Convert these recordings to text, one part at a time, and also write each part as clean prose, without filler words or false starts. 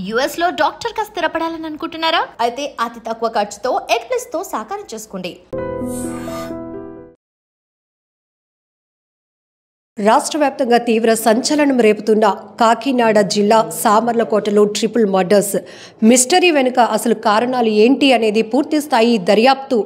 US లో doctor గా స్థిరపడాలని అనుకుంటున్నారా? అయితే అతి తక్కువ ఖర్చుతో ఎగ్ప్లస్ తో సాకారం చేసుకోండి. రాష్ట్ర వ్యాప్తంగా తీవ్ర సంచలనం రేపుతున్న కాకినాడ జిల్లా సామర్లకోటలో ట్రిపుల్ మర్డర్స్ మిస్టరీ వెనుక అసలు కారణాలు ఏంటి అనేది పూర్తి స్థాయి దర్యాప్తు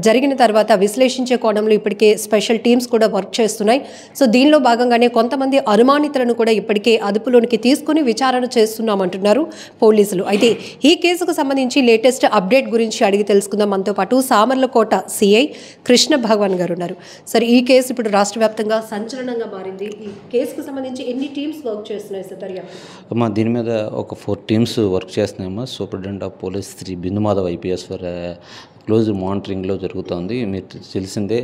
జరిగిన తర్వాత విశ్లేషించే కోణంలో ఇప్పటికే స్పెషల్ టీమ్స్ కూడా వర్క్ చేస్తున్నాయి. సో దీనిలో భాగంగానే కొంతమంది అనుమానితులను కూడా ఇప్పటికే అదుపులోనికి తీసుకుని విచారణ చేస్తున్నామంటున్నారు పోలీసులు. అయితే ఈ కేసుకు సంబంధించి లేటెస్ట్ అప్డేట్ గురించి అడిగి తెలుసుకుందాం. మనతో పాటు సామర్లకోట సిఐ కృష్ణ భగవాన్ గారు ఉన్నారు. సరే, ఈ కేసు ఇప్పుడు రాష్ట్ర వ్యాప్తంగా సంచలనంగా మారింది. ఈ కేసుకు సంబంధించి ఎన్ని టీమ్స్ వర్క్ చేస్తున్నాయి సార్ దర్యాప్తు? అమ్మా, దీని మీద ఒక 4 టీమ్స్ వర్క్ చేస్తున్నాయమ్మా. Superintendent of police Shri Bindu Madhav IPS for close మానిటరింగ్లో జరుగుతుంది. మీరు తెలిసిందే,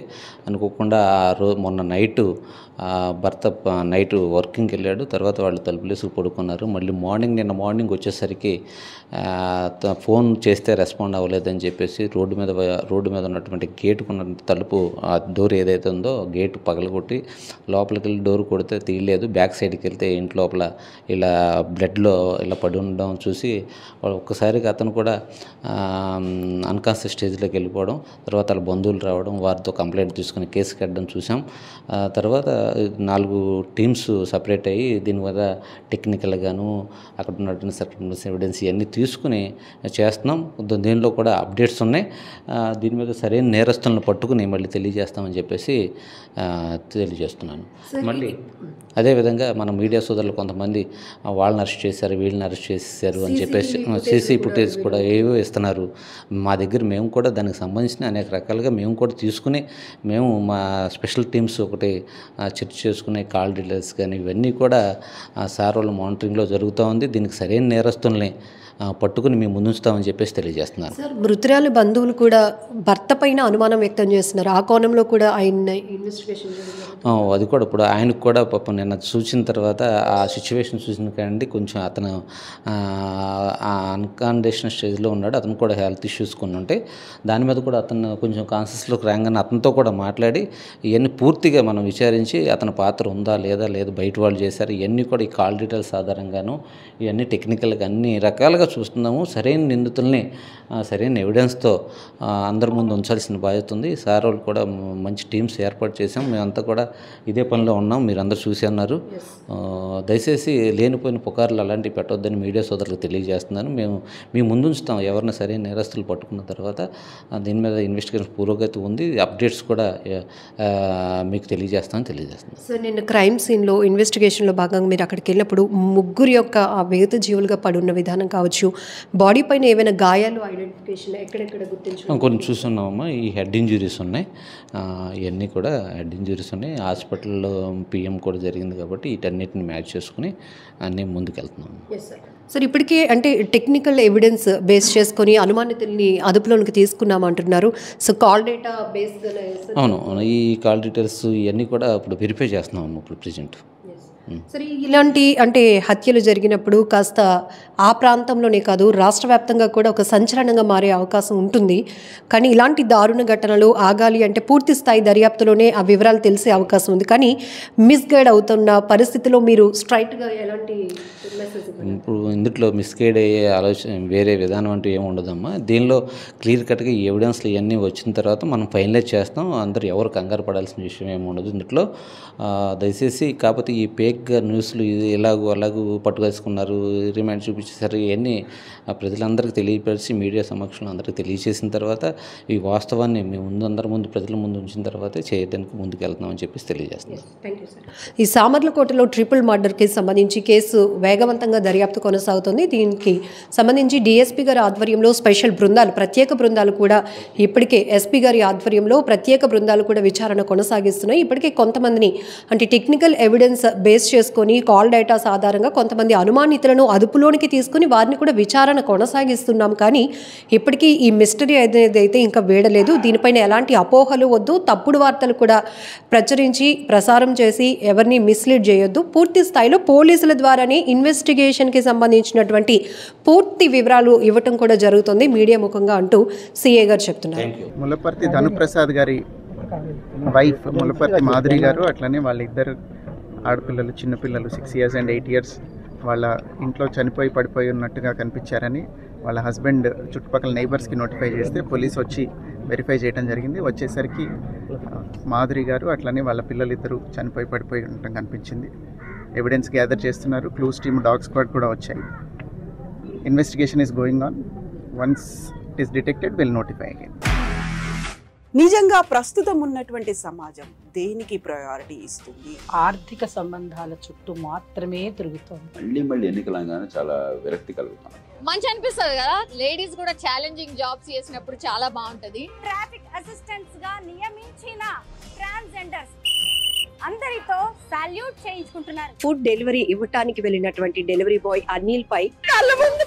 అనుకోకుండా మొన్న నైటు భర్త నైట్ వర్కింగ్కి వెళ్ళాడు. తర్వాత వాళ్ళు తలుపులేసి పడుకున్నారు. మళ్ళీ నిన్న మార్నింగ్ వచ్చేసరికి ఫోన్ చేస్తే రెస్పాండ్ అవ్వలేదని చెప్పేసి రోడ్డు మీద ఉన్నటువంటి గేటుకున్న తలుపు డోర్ ఏదైతే ఉందో గేటు పగలగొట్టి లోపలికి వెళ్ళి డోర్ కొడితే తీయలేదు. బ్యాక్ సైడ్కి వెళ్తే ఇంటి లోపల ఇలా బ్లడ్లో ఇలా పడి ఉండడం చూసి ఒక్కసారిగా అతను కూడా అన్కాన్షియస్ స్టేజ్లోకి వెళ్ళిపోవడం, తర్వాత వాళ్ళ బంధువులు రావడం, వారితో కంప్లైంట్ తీసుకుని కేసు కట్టడం చూసాం. తర్వాత 4 టీమ్స్ సపరేట్ అయ్యి దీని మీద టెక్నికల్గాను అక్కడ ఉన్నటువంటి సర్కమ్స్టెన్షియల్ ఎవిడెన్స్ ఇవన్నీ తీసుకుని చేస్తున్నాం. దీనిలో కూడా అప్డేట్స్ ఉన్నాయి. దీని మీద సరైన నేరస్తులను పట్టుకుని మళ్ళీ తెలియజేస్తామని చెప్పేసి తెలియజేస్తున్నాను. మళ్ళీ అదేవిధంగా మన మీడియా సోదరులు కొంతమంది వాళ్ళని అరెస్ట్ చేశారు, వీళ్ళని అరెస్ట్ చేశారు అని చెప్పేసి సీసీ ఫుటేజ్ కూడా ఏవో ఇస్తున్నారు. మా దగ్గర మేము కూడా దానికి సంబంధించిన అనేక రకాలుగా మేము కూడా తీసుకుని మేము మా స్పెషల్ టీమ్స్ ఒకటి చర్చ చేసుకునే కాల్ డీటెయిల్స్ కానీ ఇవన్నీ కూడా సార్ వాళ్ళ మానిటరింగ్లో జరుగుతూ ఉంది. దీనికి సరైన నేరస్తుల్ని పట్టుకుని మేము ముందుంచుతామని చెప్పేసి తెలియజేస్తున్నారు. సార్, మృతురాలి బంధువులు కూడా భర్త పైన అనుమానం వ్యక్తం చేస్తున్నారు. ఆ కోణంలో కూడా ఆయన ఇన్వెస్టిగేషన్ అది కూడా ఇప్పుడు ఆయనకు కూడా పాపం నిన్న చూసిన తర్వాత ఆ సిచ్యువేషన్ చూసిన కానీ కొంచెం అతను అన్కండిషన్ స్టేజ్లో ఉన్నాడు. అతను కూడా హెల్త్ ఇష్యూస్ కొన్ని ఉంటాయి. దాని మీద కూడా అతను కొంచెం కాన్షియస్లోకి రాగానే అతనితో కూడా మాట్లాడి ఇవన్నీ పూర్తిగా మనం విచారించి అతని పాత్ర ఉందా లేదా బయట వాళ్ళు చేశారు ఇవన్నీ కూడా ఈ కాల్ డీటెయిల్స్ ఆధారంగాను ఇవన్నీ టెక్నికల్గా అన్ని రకాలుగా చూస్తున్నాము. సరైన నిందితుల్ని సరైన ఎవిడెన్స్తో అందరి ముందు ఉంచాల్సిన బాధ్యత ఉంది. సార్ వాళ్ళు కూడా మంచి టీమ్స్ ఏర్పాటు చేసాం. మేమంతా కూడా ఇదే పనిలో ఉన్నాం. మీరందరూ చూసి అన్నారు. దయచేసి లేనిపోయిన పుకార్లు అలాంటివి పెట్టొద్దని మీడియా సోదరులకు తెలియజేస్తున్నాను. మేము మీ ముందుంచుతాం. ఎవరిని సరైన నేరస్తులు పట్టుకున్న తర్వాత దీని మీద ఇన్వెస్టిగేషన్ పురోగతి ఉంది. అప్డేట్స్ కూడా మీకు తెలియజేస్తున్నాను. సార్, నిన్న క్రైమ్ సీన్లో ఇన్వెస్టిగేషన్లో భాగంగా మీరు అక్కడికి వెళ్ళినప్పుడు ముగ్గురు యొక్క ఆ వేగత జీవులుగా పడున్న విధానం కావచ్చు, బాడీ పైన ఏమైనా గాయాలు ఐడెంటిఫికేషన్ ఎక్కడెక్కడ గుర్తించడం కొన్ని చూస్తున్నామమ్మా. ఈ హెడ్ ఇంజురీస్ ఉన్నాయి. ఇవన్నీ కూడా హెడ్ ఇంజురీస్ ఉన్నాయి. హాస్పిటల్లో పిఎం కూడా జరిగింది కాబట్టి వీటన్నిటిని మ్యాచ్ చేసుకుని అన్నీ ముందుకెళ్తున్నాము. సార్, ఇప్పటికే అంటే టెక్నికల్ ఎవిడెన్స్ బేస్ చేసుకొని అనుమానితుల్ని అదుపులోనికి తీసుకున్నామంటున్నారు. సో కాల్ డేటా బేస్ అవును, ఈ కాల్ డీటెయిల్స్ ఇవన్నీ కూడా ఇప్పుడు వెరిఫై చేస్తున్నాము ఇప్పుడు ప్రెజెంట్. సరే, ఇలాంటి అంటే హత్యలు జరిగినప్పుడు కాస్త ఆ ప్రాంతంలోనే కాదు రాష్ట్ర వ్యాప్తంగా కూడా ఒక సంచలనంగా మారే అవకాశం ఉంటుంది. కానీ ఇలాంటి దారుణ ఘటనలు ఆగాలి అంటే పూర్తి స్థాయి దర్యాప్తులోనే ఆ వివరాలు తెలిసే అవకాశం ఉంది. కానీ మిస్గైడ్ అవుతున్న పరిస్థితిలో మీరు స్ట్రైట్గా ఎలాంటి మెసేజ్? ఇప్పుడు ఇందులో మిస్గైడ్ అయ్యే ఆలోచన వేరే విధానం అంటూ ఏమి ఉండదమ్మా. దీనిలో క్లియర్ కట్గా ఈ ఎవిడెన్స్లు ఇవన్నీ వచ్చిన తర్వాత మనం ఫైనలైజ్ చేస్తాం. అందరూ ఎవరు కంగారు పడాల్సిన విషయం ఏమి ఉండదు ఇందులో. దయచేసి కాకపోతే ఈ ఫేక్ న్యూస్లు ఇది అలాగూ పట్టుకేసుకున్నారు, రిమాండ్ చూపించేసారు, ఇవన్నీ ప్రజలందరికీ తెలియపరిచి మీడియా సమక్షంలో అందరికీ తెలియజేసిన తర్వాత ఈ వాస్తవాన్ని మేము అందరి ముందు ప్రజల ముందు ఉంచిన తర్వాతే చేయడానికి ముందుకు వెళ్తున్నామని చెప్పేసి తెలియజేస్తున్నాం. ఈ సామర్లకోటలో ట్రిపుల్ మర్డర్కి సంబంధించి కేసు వేగవంతంగా దర్యాప్తు కొనసాగుతుంది. దీనికి సంబంధించి డిఎస్పీ గారి ఆధ్వర్యంలో స్పెషల్ బృందాలు, ప్రత్యేక బృందాలు కూడా ఇప్పటికే ఎస్పీ గారి ఆధ్వర్యంలో ప్రత్యేక బృందాలు కూడా విచారణ కొనసాగిస్తున్నాయి. ఇప్పటికే కొంతమందిని అంటే టెక్నికల్ ఎవిడెన్స్ బేస్ చేసుకొని కాల్ డేటాస్ ఆధారంగా కొంతమంది అనుమానితులను అదుపులోనికి తీసుకుని వారిని కూడా విచారణ కొనసాగిస్తున్నాం. కానీ ఇప్పటికీ ఈ మిస్టరీ అయితే ఇంకా వేడలేదు. దీనిపైన ఎలాంటి అపోహలు వద్దు, తప్పుడు వార్తలు కూడా ప్రసారం చేసి ఎవరిని మిస్లీడ్ చేయొద్దు. పూర్తి స్థాయిలో పోలీసుల ద్వారానే ఇన్వెస్టిగేషన్కి సంబంధించినటువంటి పూర్తి వివరాలు ఇవ్వటం కూడా జరుగుతుంది మీడియా ముఖంగా అంటూ సిఏ గారు చెప్తున్నారు. ములపర్తి ధనుప్రసాద్ గారి వైఫ్ ములపర్తి మాధురి గారు, అట్లనే వాళ్ళ ఇద్దరు ఆడపిల్లలు, చిన్నపిల్లలు 6 years and 8 years వాళ్ళ ఇంట్లో చనిపోయి పడిపోయి ఉన్నట్టుగా కనిపించారని వాళ్ళ హస్బెండ్ చుట్టుపక్కల నైబర్స్కి నోటిఫై చేస్తే పోలీస్ వచ్చి వెరిఫై చేయడం జరిగింది. వచ్చేసరికి మాధురి గారు అట్లనే వాళ్ళ పిల్లలిద్దరూ చనిపోయి పడిపోయి ఉండటం కనిపించింది. ఎవిడెన్స్ గ్యాదర్ చేస్తున్నారు. క్లూస్ టీమ్, డాగ్ స్క్వాడ్ కూడా వచ్చాయి. Investigation is going on. Once it is detected will notify again. నిజంగా ప్రస్తుతం ఉన్నటువంటి సమాజం దేనికి ప్రయారిటీ ఇస్తుంది? ఆర్థిక సంబంధాల చుట్టూ మాత్రమే తిరుగుతుంది. మళ్ళీ ఎన్నికలంగానే చాలా విరక్తి కలుగుతాం. మంచి అనిపిస్తుంది కదా, లేడీస్ కూడా ఛాలెంజింగ్ జాబ్స్ చేసినప్పుడు చాలా బాగుంటది. ట్రాఫిక్ అసిస్టెంట్స్ గా నియమించిన ట్రాన్స్జెండర్స్ అందరితో సాల్యూట్ చేయించుకుంటున్నారు. ఫుడ్ డెలివరీ ఇవ్వటానికి వెళ్ళినటువంటి డెలివరీ బాయ్ అనిల్ పై కళ్ళ ముందు